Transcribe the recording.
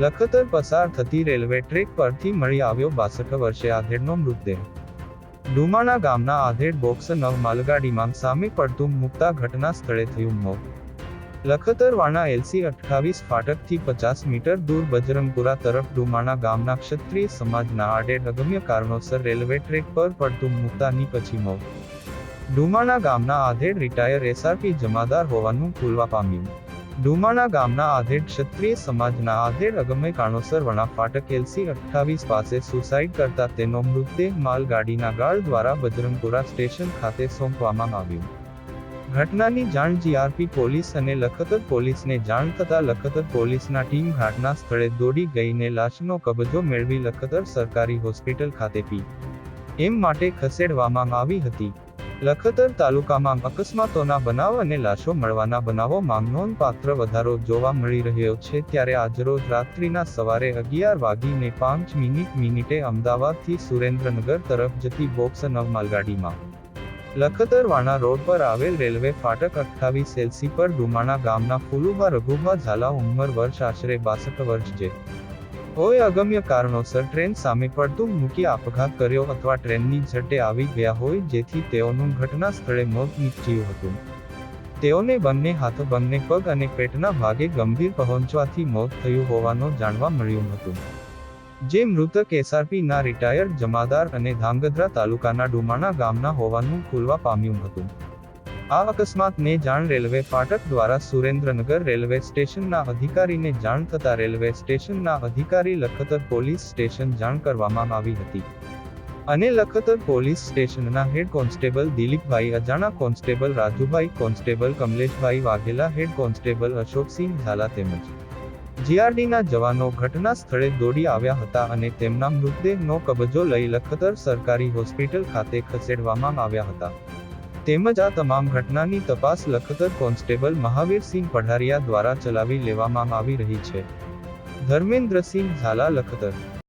લખતર પસાર થતી railway track પરથી મળી આવ્યો 62 વર્ષીય આધેડનો મૃતદેહ. ડુમાણા ગામના આધેડ બોક્સ 9 માલગાડીમાં સામે પડતું મૂકતા ઘટના સ્થળે થયું મોત. લખતર વાણા એલસી 28 ફાટકથી 50 મીટર દૂર બજરંગપુરા તરફ ડુમાણા ગામના ક્ષત્રિય સમાજના આડેડ અગમ્ય કારણોસર રેલવે ટ્રેક પર પડતું મૂકતા નીપજી મોત. ડુમાણા ગામના આધેડ રિટાયર એસઆરપી જમાદાર હોવાનું ખુલવા પામ્યું. ડુમાણા ગામના આધેડ ક્ષત્રિય સમાજના આધેડ અગમ્ય કારણોસર વણા ફાટક એલસી 28 પાસે સુસાઇડ કરતા તેનો મૃતદેહ માલગાડીના ગાળ દ્વારા બજરંગપુરા સ્ટેશન ખાતે સોંપવામાં આવ્યો. ઘટનાની જાણ જીઆરપી પોલીસ અને લખતર પોલીસને જાણ થતાં લખતર પોલીસના ટીમ ઘટના સ્થળે દોડી ગઈને લાશનો કબજો મેળવી લખતર સરકારી હોસ્પિટલ ખાતે પી.એમ. માટે ખસેડવામાં આવી હતી. લખતર તાલુકામાં અકસ્માતોના બનાવ અને લાશો મળવાના બનાવોમાં નોંધપાત્ર વધારો જોવા મળી રહ્યો છે. ત્યારે આજરોજ રાત્રિના સવારે 11:05 અમદાવાદથી સુરેન્દ્રનગર તરફ જતી બોક્સ 9 માલગાડીમાં લખતર વાણા રોડ પર આવેલ રેલવે ફાટક 28 એલસી પર ડુમાણા ગામના ફુલુભા રઘુભા ઝાલા ઉંમર વર્ષ આશરે 62 વર્ષ જે હોય અગમ્ય કારણોસર ટ્રેન સામે પડતું મૂકી આપઘાત કર્યો અથવા ટ્રેનની ઝડપે આવી ગયા હોય જેથી તેઓનું ઘટના સ્થળે મોત નીપજ્યું હતું. તેઓને બંને હાથ બંને પગ અને પેટના ભાગે ગંભીર પહોંચવાથી મોત થયું હોવાનું જાણવા મળ્યું હતું. જે મૃતક એસઆરપીના રિટાયર્ડ જમાદાર અને ધાંગધ્રા તાલુકાના ડુમાણા ગામના હોવાનું ખુલવા પામ્યું હતું. આ અકસ્માતને જાણ રેલવે ફાટક દ્વારા સુરેન્દ્રનગર રેલવે સ્ટેશનના અધિકારીને જાણ થતાં રેલવે સ્ટેશનના અધિકારી લખતર પોલીસ સ્ટેશન જાણ કરવામાં આવી હતી અને લખતર પોલીસ સ્ટેશનના હેડ કોન્સ્ટેબલ દિલીપભાઈ અજાણા, કોન્સ્ટેબલ રાજુભાઈ, કોન્સ્ટેબલ કમલેશભાઈ વાઘેલા, હેડ કોન્સ્ટેબલ અશોકસિંહ ઝાલા તેમજ જીઆરડીના જવાનો ઘટના સ્થળે દોડી આવ્યા હતા અને તેમના મૃતદેહનો કબજો લઈ લખતર સરકારી હોસ્પિટલ ખાતે ખસેડવામાં આવ્યા હતા. તેમજ આ તમામ ઘટનાની તપાસ લખતર કોન્સ્ટેબલ મહાવીરસિંહ પઢારિયા દ્વારા ચલાવી લેવામાં આવી રહી છે. ધર્મેન્દ્રસિંહ ઝાલા, લખતર.